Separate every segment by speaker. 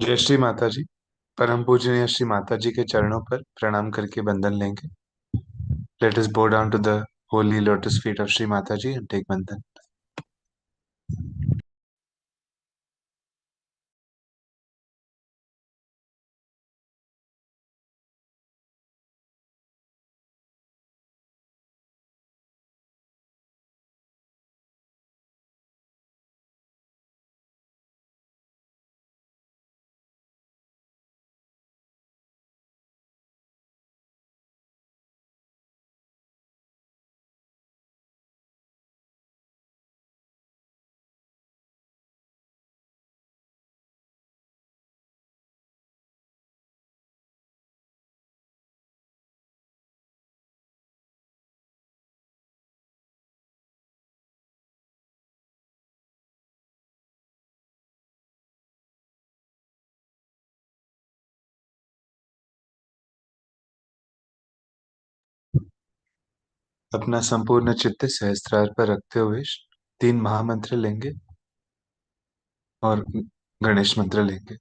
Speaker 1: जय श्री माता जी। परम पूजनीय श्री माता जी के चरणों पर प्रणाम करके बंधन लेंगे। Let us bow down to the holy lotus feet of Shri Mata ji and take बंधन। अपना संपूर्ण चित्त सहस्त्रार पर रखते हुए तीन महामंत्र लेंगे और गणेश मंत्र लेंगे।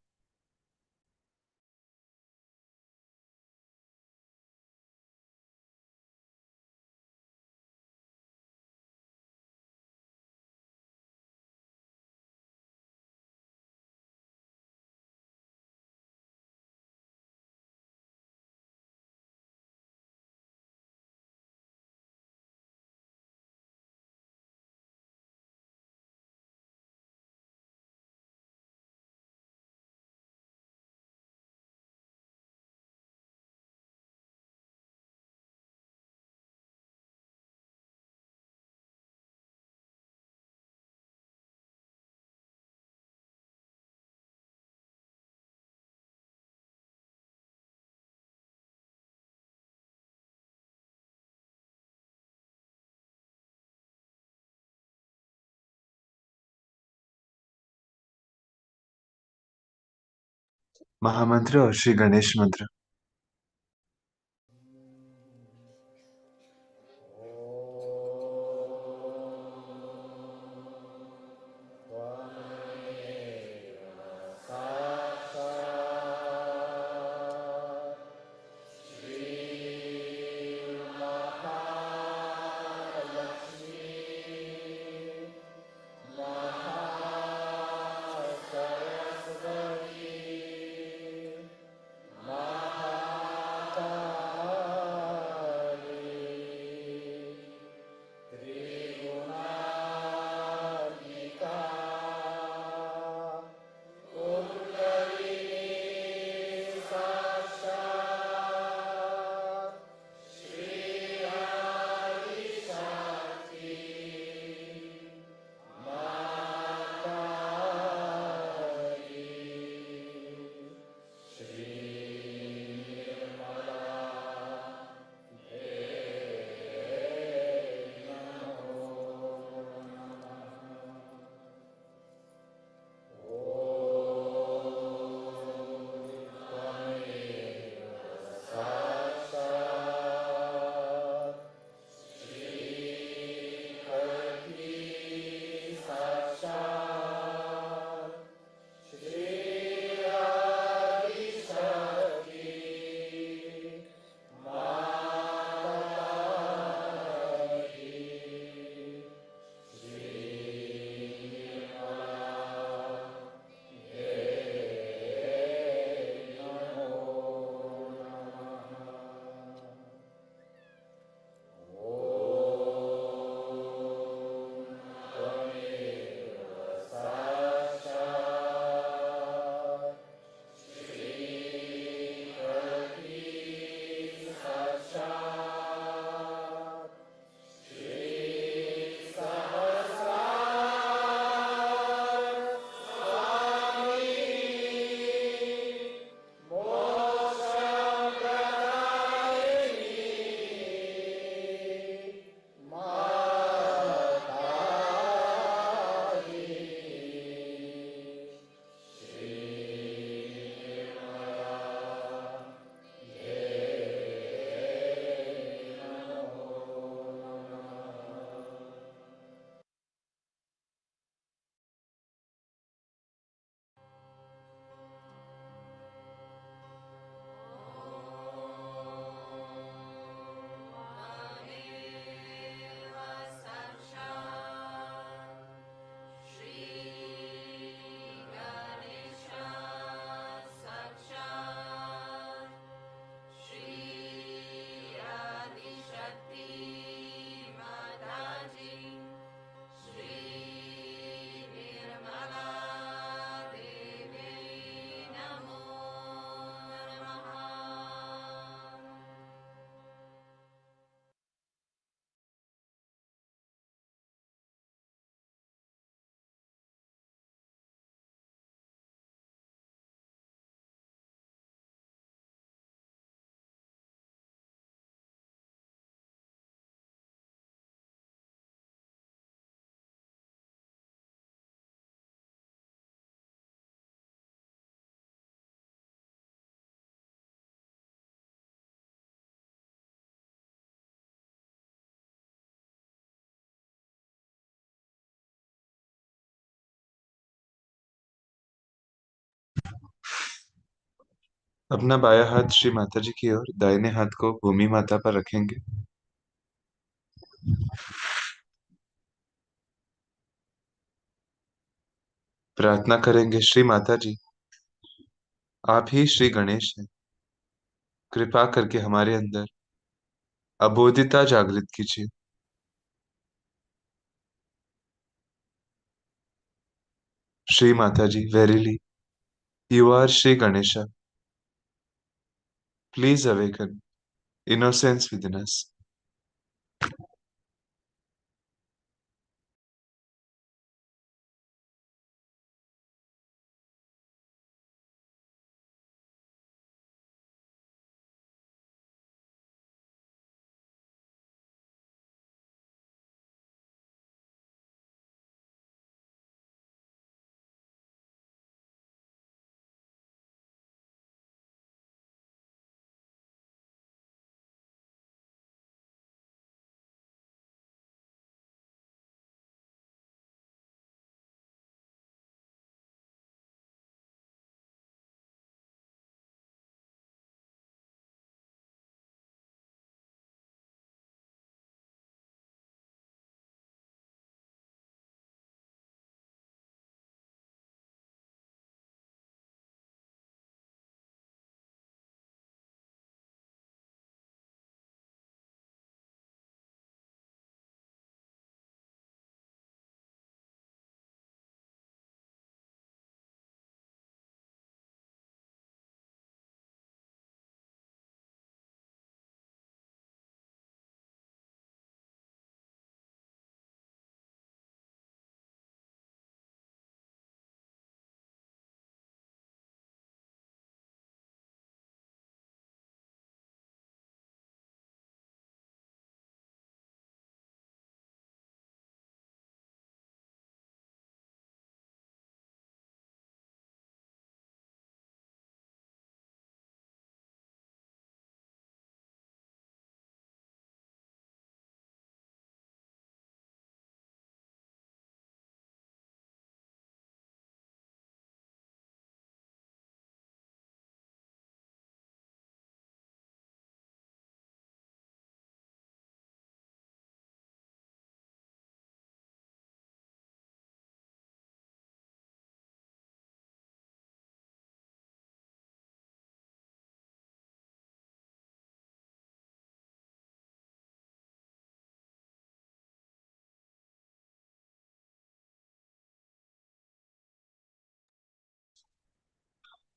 Speaker 1: महामंत्र और श्री गणेश मंत्र। अपना बायां हाथ श्री माता जी की ओर, दाहिने हाथ को भूमि माता पर रखेंगे। प्रार्थना करेंगे, श्री माता जी, आप ही श्री गणेश हैं। कृपा करके हमारे अंदर अबोधिता जागृत कीजिए। Shri Mata ji, verily you are Shri Ganesha. Please awaken innocence within us.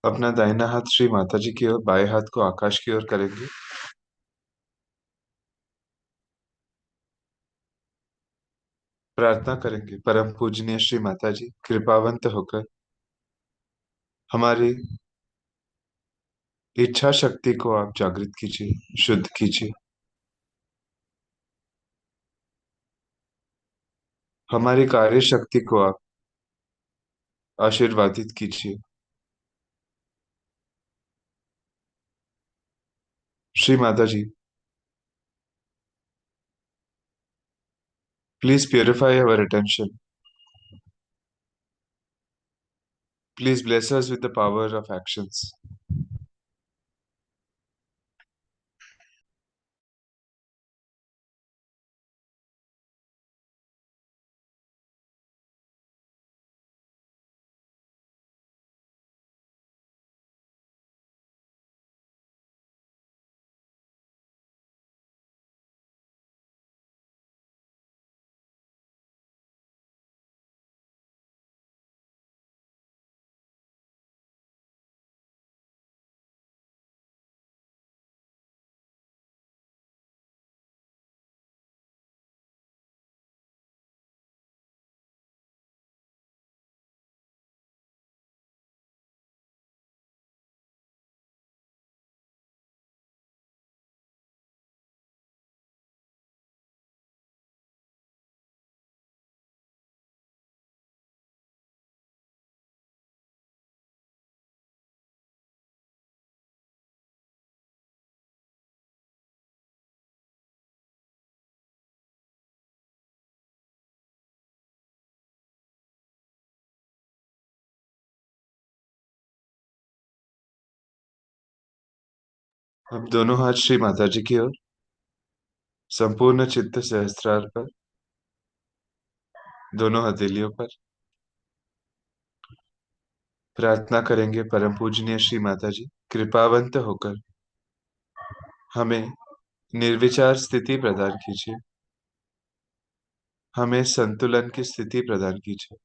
Speaker 1: अपना दाहिना हाथ श्री माता जी की ओर, बाएं हाथ को आकाश की ओर करेंगे। प्रार्थना करेंगे, परम पूजनीय श्री माता जी, कृपावंत होकर हमारी इच्छा शक्ति को आप जागृत कीजिए, शुद्ध कीजिए। हमारी कार्य शक्ति को आप आशीर्वादित कीजिए। Shri Mata ji, please purify our attention. Please bless us with the power of actions. अब दोनों हाथ श्री माता जी की ओर, संपूर्ण चित्त सहस्त्रार पर, दोनों हथेलियों पर। प्रार्थना करेंगे परम पूजनीय श्री माता जी, कृपावंत होकर हमें निर्विचार स्थिति प्रदान कीजिए, हमें संतुलन की स्थिति प्रदान कीजिए।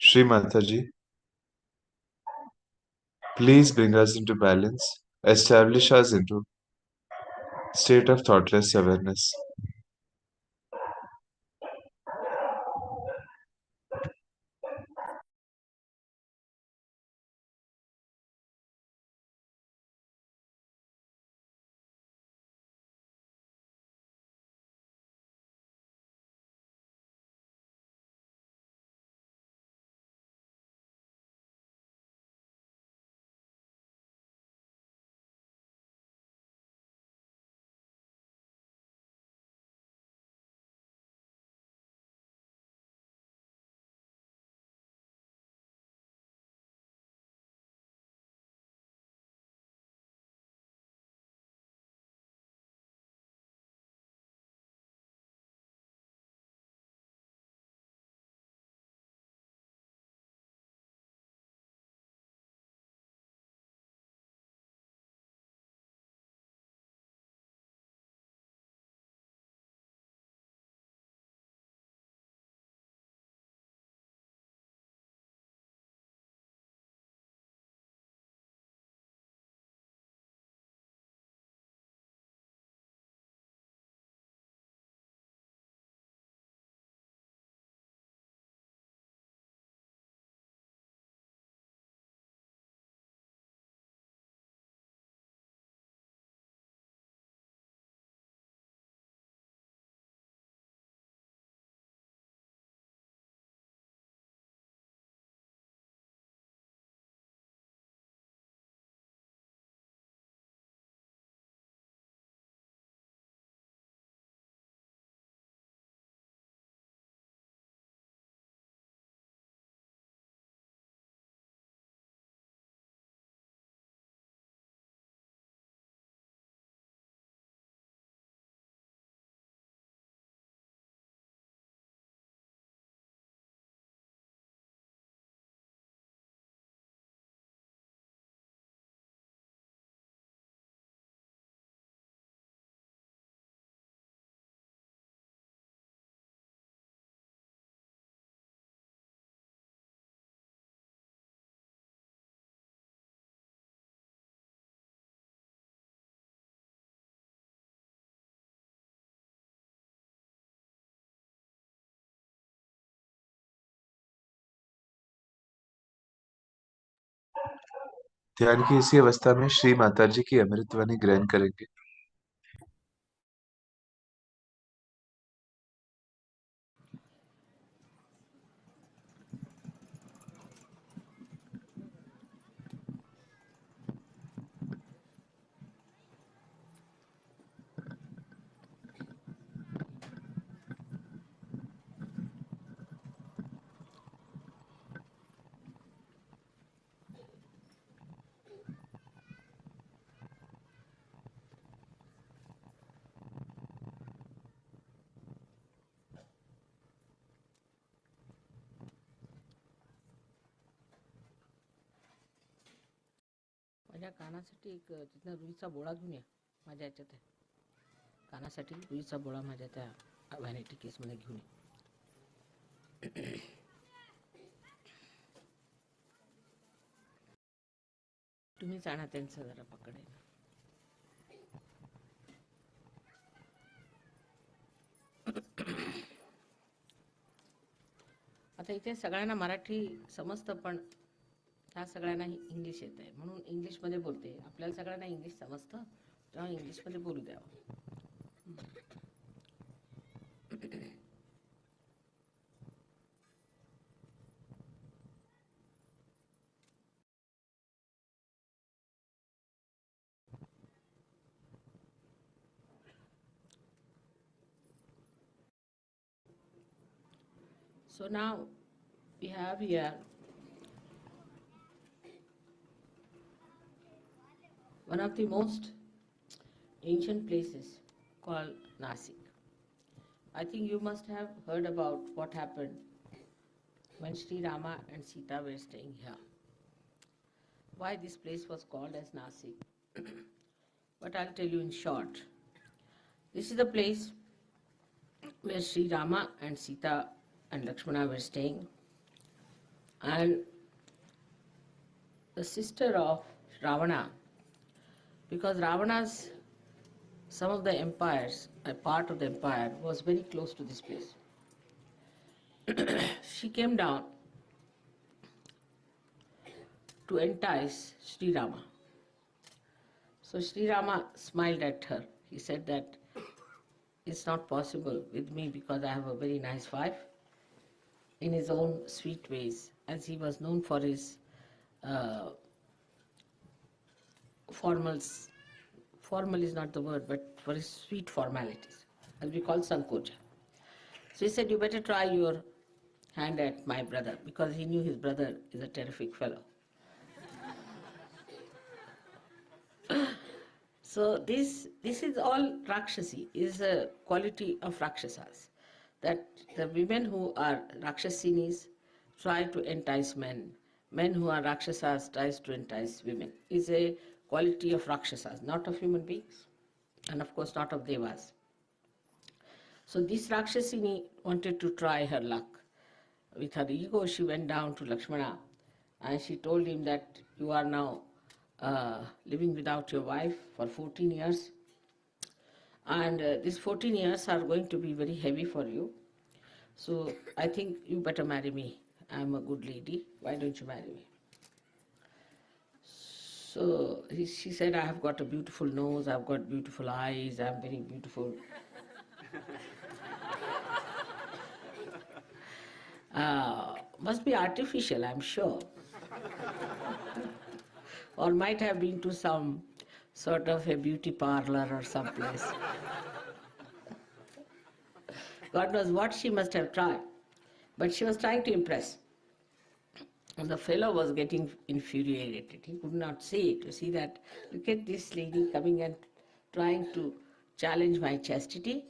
Speaker 1: श्री माता जी, please bring us into balance, establish us into state of thoughtless awareness. ध्यान की इसी अवस्था में श्री माता जी की अमृतवाणी ग्रहण करेंगे।
Speaker 2: माझ्या कानासाठी एक तिथनं रुईचा बोळा घेऊन या. माझ्या याच्यात आहे कानासाठी रुईचा बोळा, माझ्या त्या व्हॅनिटी केसमध्ये घेऊन या. तुम्हीच आणा त्यांचं जरा पकडायला. आता इथे सगळ्यांना मराठी समजतं, पण ह्या सगळ्यांना इंग्लिश येत आहे म्हणून इंग्लिशमध्ये बोलते. आपल्याला सगळ्यांना इंग्लिश समजतं, तेव्हा इंग्लिशमध्ये बोलू द्यावं. So now we have here one of the most ancient places called Nashik. I think you must have heard about what happened when Sri Rama and Sita were staying here. Why this place was called as Nashik. But I'll tell you in short. This is the place where Sri Rama and Sita and Lakshmana were staying. And the sister of Ravana, because Ravana's, some of the empires, a part of the empire, was very close to this place. She came down to entice Sri Rama. So Sri Rama smiled at her. He said that it's not possible with me because I have a very nice wife, in his own sweet ways, as he was known for his uh, formals. Formal is not the word, but for his sweet formalities, as we call Sankocha. So he said, you better try your hand at my brother, because he knew his brother is a terrific fellow. So this is all Rakshasi, is a quality of Rakshasas, that the women who are Rakshasinis try to entice men. Men who are Rakshasas tries to entice women. Is a quality of Rakshasas, not of human beings, and of course not of Devas. So this Rakshasini wanted to try her luck. With her ego, she went down to Lakshmana and she told him that you are now living without your wife for 14 years, and these 14 years are going to be very heavy for you. So I think you better marry me. I'm a good lady. Why don't you marry me? So she said, I have got a beautiful nose, I've got beautiful eyes, I'm very beautiful. Must be artificial, I'm sure. Or might have been to some sort of a beauty parlor or someplace. God knows what she must have tried. But she was trying to impress. And the fellow was getting infuriated. He could not see it. You see that, look at this lady coming and trying to challenge my chastity.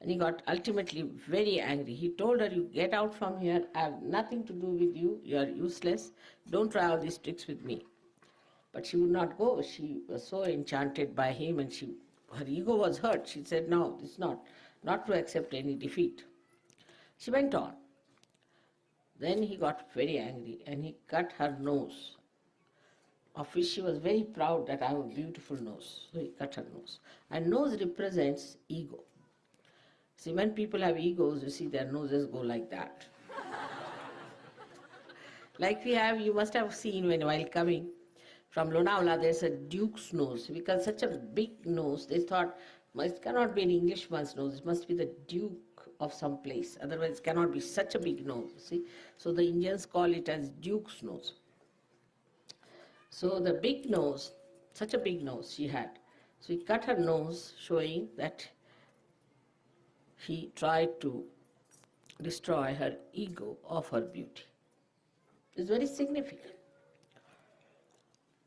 Speaker 2: And he got ultimately very angry. He told her, you get out from here, I have nothing to do with you, you are useless, don't try all these tricks with me. But she would not go. She was so enchanted by him, and her ego was hurt. She said, no, it's not to accept any defeat. She went on. Then he got very angry and he cut her nose, of which she was very proud that I have a beautiful nose. So he cut her nose. And nose represents ego. See, when people have egos, you see their noses go like that. Like we have, you must have seen while coming from Lonavala, there's a duke's nose. Because such a big nose, they thought, well, it cannot be an Englishman's nose, it must be the duke of some place. Otherwise, it cannot be such a big nose, see. So the Indians call it as duke's nose. So the big nose, such a big nose she had. So he cut her nose, showing that he tried to destroy her ego of her beauty. It's very significant.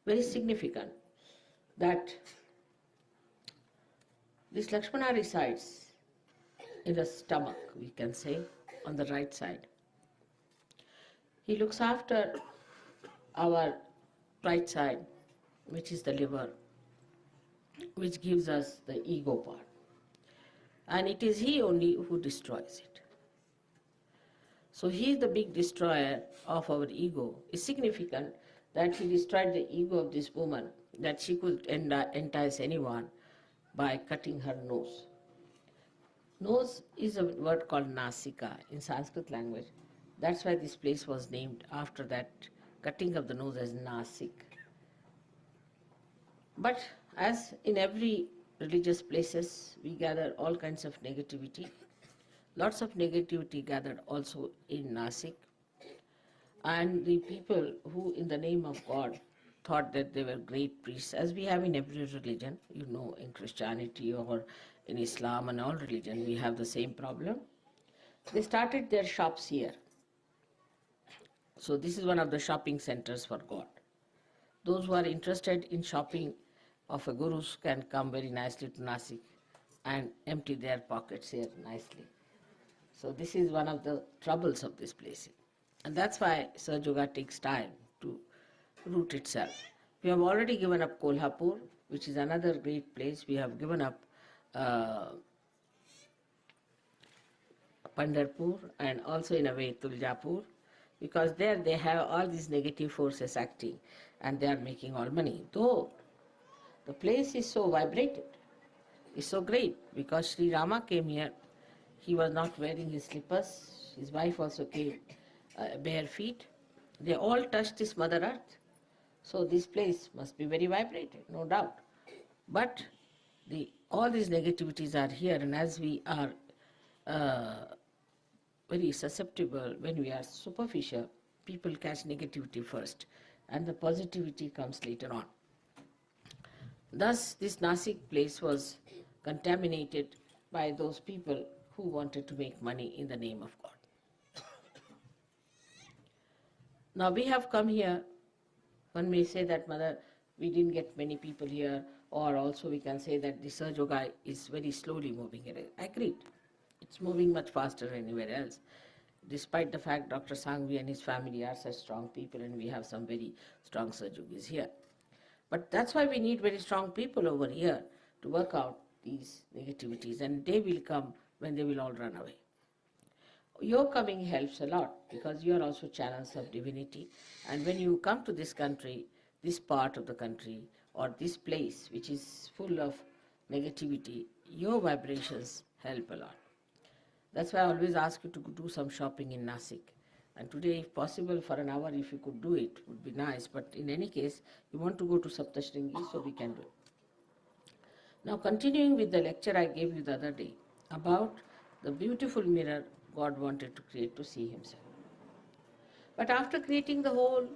Speaker 2: Very significant that this Lakshmana resides in the stomach, we can say, on the right side. He looks after our right side, which is the liver, which gives us the ego part. And it is he only who destroys it. So he is the big destroyer of our ego. It's significant that he destroyed the ego of this woman, that she could entice anyone by cutting her nose. Nose is a word called Nasika in Sanskrit language. That's why this place was named after that cutting of the nose as Nasik. But as in every religious places, we gather all kinds of negativity. Lots of negativity gathered also in Nashik. And the people who, in the name of God, thought that they were great priests, as we have in every religion, you know, in Christianity or in Islam and all religion, we have the same problem. They started their shops here. So this is one of the shopping centers for God. Those who are interested in shopping of a gurus can come very nicely to Nashik and empty their pockets here nicely. So this is one of the troubles of this place. And that's why Sahaja Yoga takes time to root itself. We have already given up Kolhapur, which is another great place. We have given up uh, Pandharpur and also in a way Tuljapur, because there they have all these negative forces acting and they are making all money. Though the place is so vibrated, it's so great, because Sri Rama came here, he was not wearing his slippers, his wife also came bare feet. They all touched his Mother Earth. So this place must be very vibrated, no doubt. But all these negativities are here, and as we are uh, very susceptible, when we are superficial, people catch negativity first, and the positivity comes later on. Thus, this Nashik place was contaminated by those people who wanted to make money in the name of God. Now we have come here. One may say that, Mother, we didn't get many people here, or also we can say that the Sahaja Yoga is very slowly moving here. Agreed. It's moving much faster than anywhere else. Despite the fact Dr. Sangvi and his family are such strong people, and we have some very strong Sahaja Yogis here. But that's why we need very strong people over here to work out these negativities, and they will come when they will all run away. Your coming helps a lot because you are also channels of divinity, and when you come to this country, this part of the country, or this place which is full of negativity, your vibrations help a lot. That's why I always ask you to do some shopping in Nashik. And today, if possible, for an hour, if you could do it, would be nice. But in any case, you want to go to Saptashringi, so we can do it. Now, continuing with the lecture I gave you the other day about the beautiful mirror God wanted to create to see Himself. But after creating the whole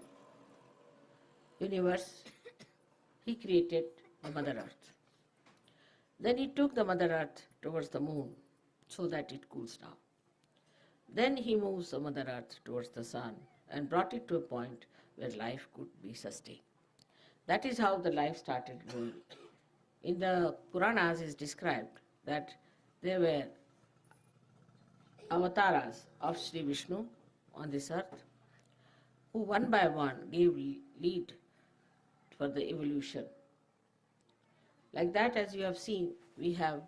Speaker 2: universe, He created the Mother Earth. Then He took the Mother Earth towards the moon so that it cools down. Then He moves the Mother Earth towards the sun and brought it to a point where life could be sustained. That is how the life started growing. In the Puranas is described that there were avatars of Sri Vishnu on this earth who one by one gave lead for the evolution. Like that, as you have seen, we have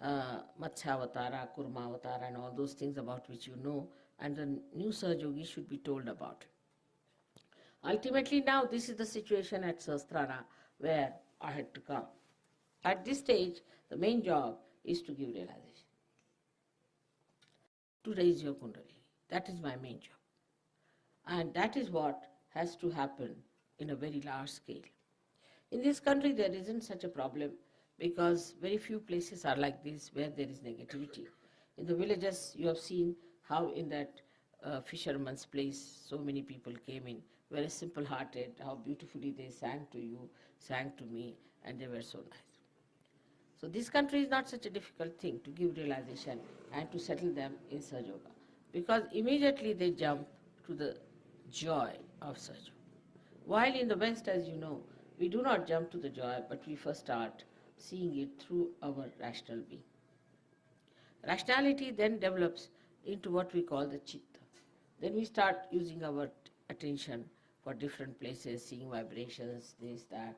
Speaker 2: Matsya Avatara, Kurma Avatara, and all those things about which you know, and the new Sahaja Yogi should be told about it. Ultimately, now this is the situation at Sahasrara where I had to come. At this stage, the main job is to give realization, to raise your Kundalini. That is my main job. And that is what has to happen in a very large scale. In this country, there isn't such a problem because very few places are like this where there is negativity. In the villages, you have seen how in that fisherman's place so many people came in, very simple hearted, how beautifully they sang to you, sang to me, and they were so nice. So this country is not such a difficult thing to give realization and to settle them in Sahaja Yoga, because immediately they jump to the joy of Sahaja Yoga. While in the West, as you know, we do not jump to the joy, but we first start seeing it through our rational being. Rationality then develops into what we call the chitta. Then we start using our attention for different places, seeing vibrations, this, that.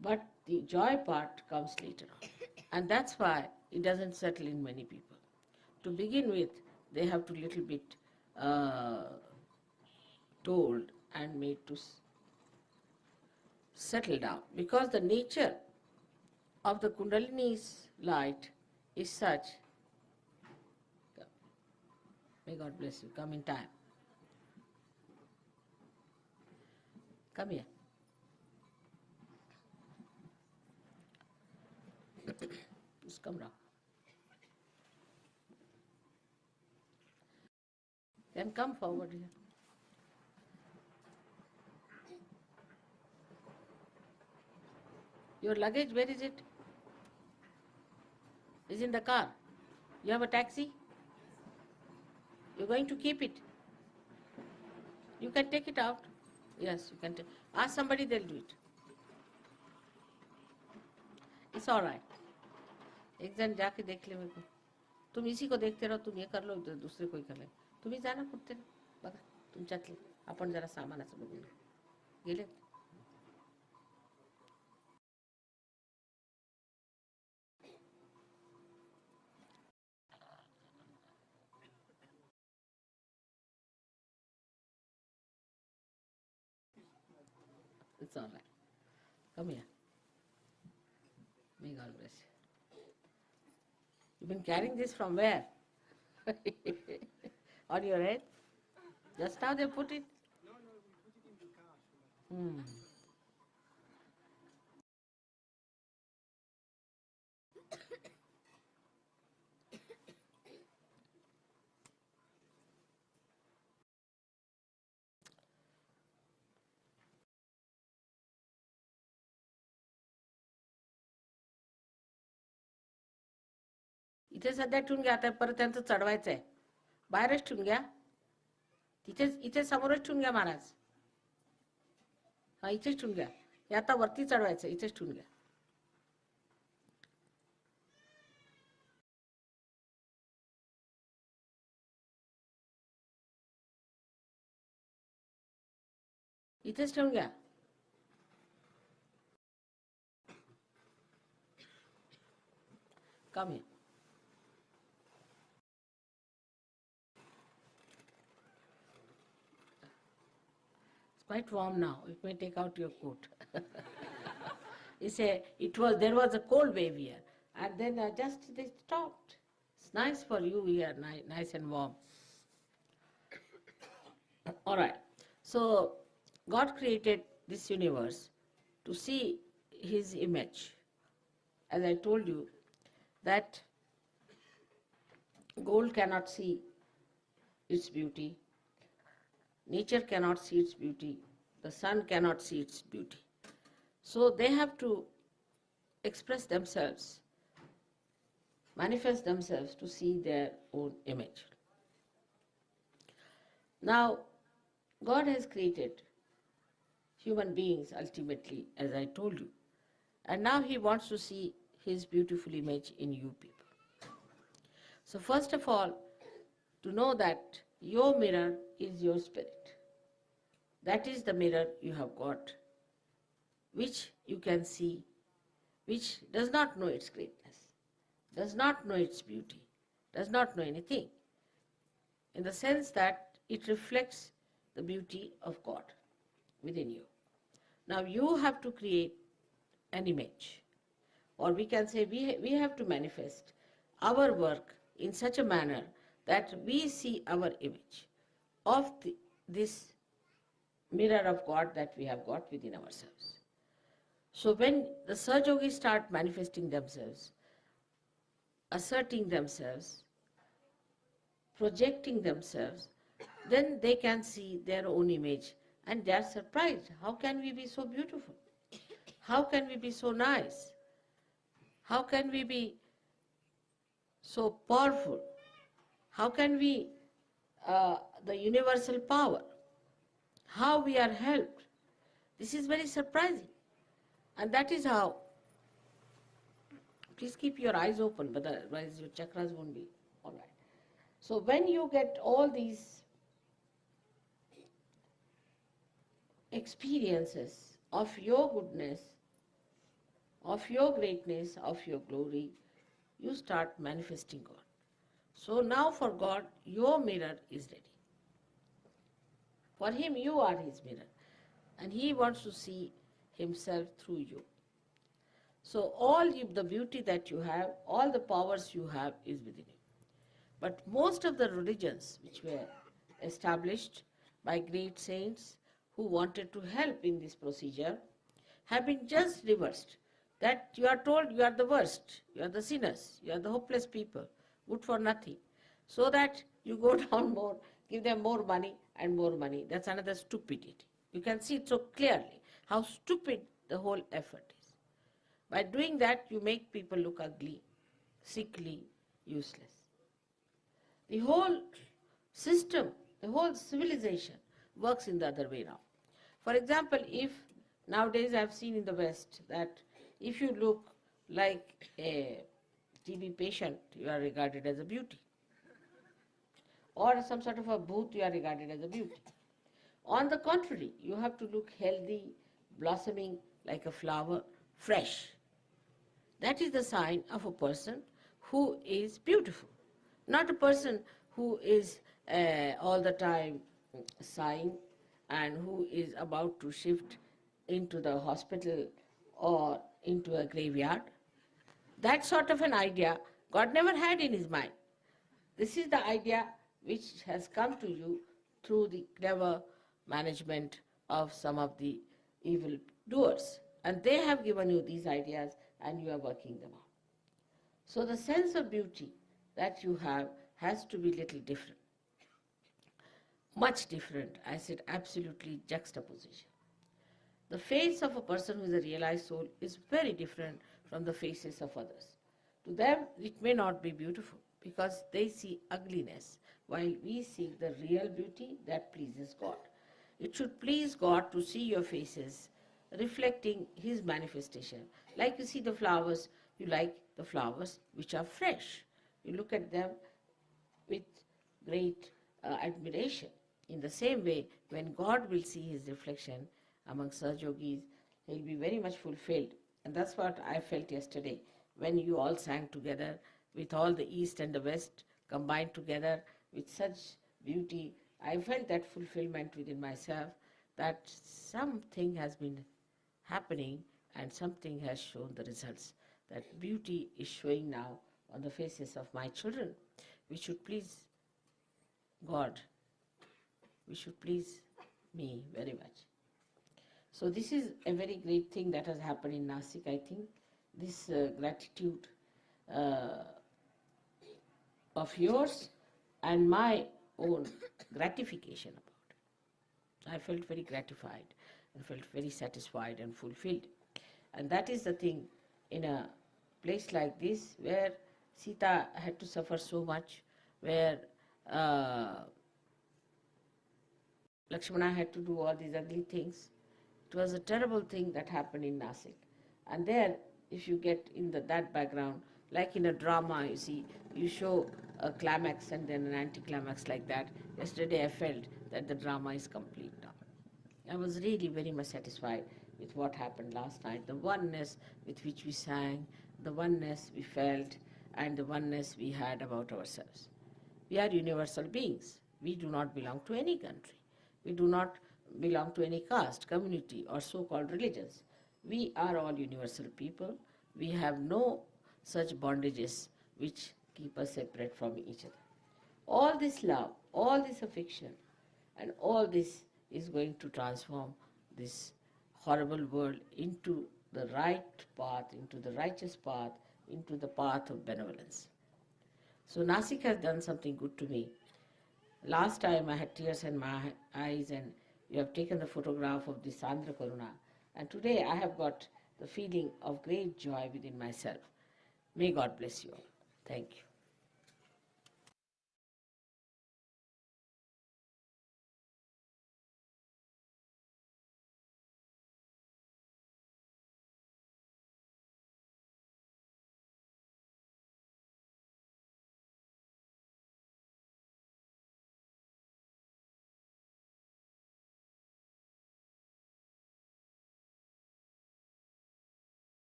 Speaker 2: But the joy part comes later on. And that's why it doesn't settle in many people. To begin with, they have to little bit uh, told and made to settle down, because the nature of the Kundalini's light is such. May God bless you. Come in time. Come here. Just come round. Then come forward here. Your luggage, where is it? Is in the car. You have a taxi? You're going to keep it. You can take it out. Yes, you can ask somebody, they'll do it. It's all right. एक जन जाके देख ले मेरे को. तुम इसी को देखते रहो, तुम ये कर लो, दूसरे को ही कर ले. तुम्ही जाना कुठते बघा तुमच्यातले. आपण जरा सामानाचं बघून गेले. It's all right. Come here. May God bless you. You've been carrying this from where? On your head? Just now they put it? Hmm. इथे सध्या ठेवून घ्या, आता परत त्यांचं चढवायचं आहे. बाहेरच ठेवून घ्या. तिथेच इथे समोरच ठेवून घ्या महाराज. हा इथेच ठेवून घ्या. हे आता वरती चढवायचं, इथेच ठेवून घ्या. इथेच ठेवून घ्या. Come here. It's quite warm now. You may take out your coat. There was a cold wave here, and then just they stopped. It's nice for you here, nice and warm. All right. So God created this universe to see His image. As I told you, that gold cannot see its beauty, nature cannot see its beauty, the sun cannot see its beauty. So they have to express themselves, manifest themselves to see their own image. Now, God has created human beings ultimately, as I told you, and now He wants to see His beautiful image in you people. So first of all, to know that your mirror is your spirit. That is the mirror you have got, which you can see, which does not know its greatness, does not know its beauty, does not know anything, in the sense that it reflects the beauty of God within you. Now you have to create an image, or we can say we have to manifest our work in such a manner that we see our image of this mirror of God that we have got within ourselves. So when the Sahajogis start manifesting themselves, asserting themselves, projecting themselves, then they can see their own image and they are surprised. How can we be so beautiful? How can we be so nice? How can we be so powerful? How can we, the universal power, how we are helped? This is very surprising. And that is how, please keep your eyes open, but otherwise your chakras won't be all right. So when you get all these experiences of your goodness, of your greatness, of your glory, you start manifesting God. So now for God, your mirror is ready. For Him, you are His mirror. And He wants to see Himself through you. So all the beauty that you have, all the powers you have is within you. But most of the religions which were established by great saints who wanted to help in this procedure have been just reversed. That you are told you are the worst, you are the sinners, you are the hopeless people, good for nothing. So that you go down more, give them more money and more money. That's another stupidity. You can see it so clearly how stupid the whole effort is. By doing that, you make people look ugly, sickly, useless. The whole system, the whole civilization works in the other way now. For example, if nowadays I've seen in the West that if you look like a TB patient, you are regarded as a beauty, or some sort of a booth, you are regarded as a beauty. On the contrary, you have to look healthy, blossoming like a flower, fresh. That is the sign of a person who is beautiful, not a person who is all the time sighing and who is about to shift into the hospital or into a graveyard. That sort of an idea God never had in his mind. This is the idea which has come to you through the clever management of some of the evil doers. And they have given you these ideas and you are working them out. So the sense of beauty that you have has to be little different. Much different. I said absolutely juxtaposition. The face of a person who is a realized soul is very different from the faces of others. To them, it may not be beautiful because they see ugliness, while we see the real beauty that pleases God. It should please God to see your faces reflecting His manifestation. Like you see the flowers, you like the flowers which are fresh. You look at them with great admiration. In the same way, when God will see his reflection among Sahaja yogis, he'll be very much fulfilled. And that's what I felt yesterday when you all sang together with all the East and the West combined together with such beauty. I felt that fulfillment within myself that something has been happening and something has shown the results. That beauty is showing now on the faces of my children. We should please God. We should please me very much. So this is a very great thing that has happened in Nashik, I think. This gratitude uh, of yours and my own gratification about it. I felt very gratified and felt very satisfied and fulfilled. And that is the thing in a place like this where Sita had to suffer so much, where uh, Lakshmana had to do all these ugly things. It was a terrible thing that happened in Nashik. And there, if you get in that background, like in a drama, you see, you show a climax and then an anticlimax like that. Yesterday I felt that the drama is complete now. I was really very much satisfied with what happened last night. The oneness with which we sang, the oneness we felt, and the oneness we had about ourselves. We are universal beings. We do not belong to any country. We do not belong to any caste, community, or so called religions. We are all universal people. We have no such bondages which keep us separate from each other. All this love, all this affection, and all this is going to transform this horrible world into the right path, into the righteous path, into the path of benevolence. So Nasik has done something good to me. Last time I had tears in my eyes and you have taken the photograph of the Sandra Karuna. And today I have got the feeling of great joy within myself. May God bless you all. Thank you.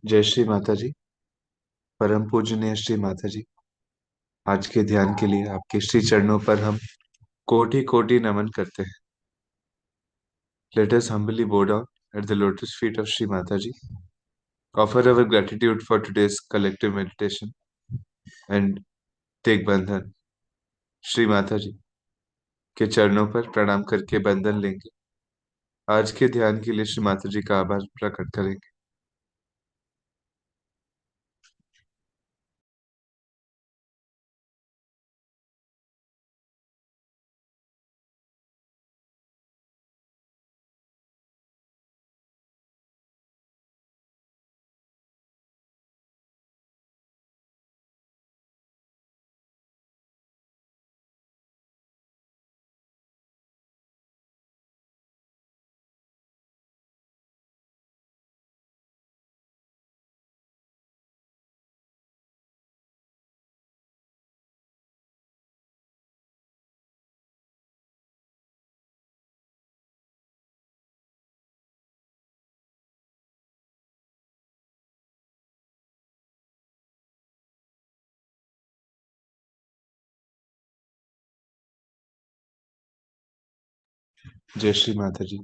Speaker 1: जय श्री माता जी। परम पूजनीय श्री माता जी, आज के ध्यान के लिए आपके श्री चरणों पर हम कोटि कोटि नमन करते हैं। Let us humbly bow down at the lotus feet of Shri Mataji, offer our gratitude for today's collective meditation, and take बंधन। श्री माता जी के चरणों पर प्रणाम करके बंधन लेंगे। आज के ध्यान के लिए श्री माता जी का आभार प्रकट करेंगे। जय श्री माता जी।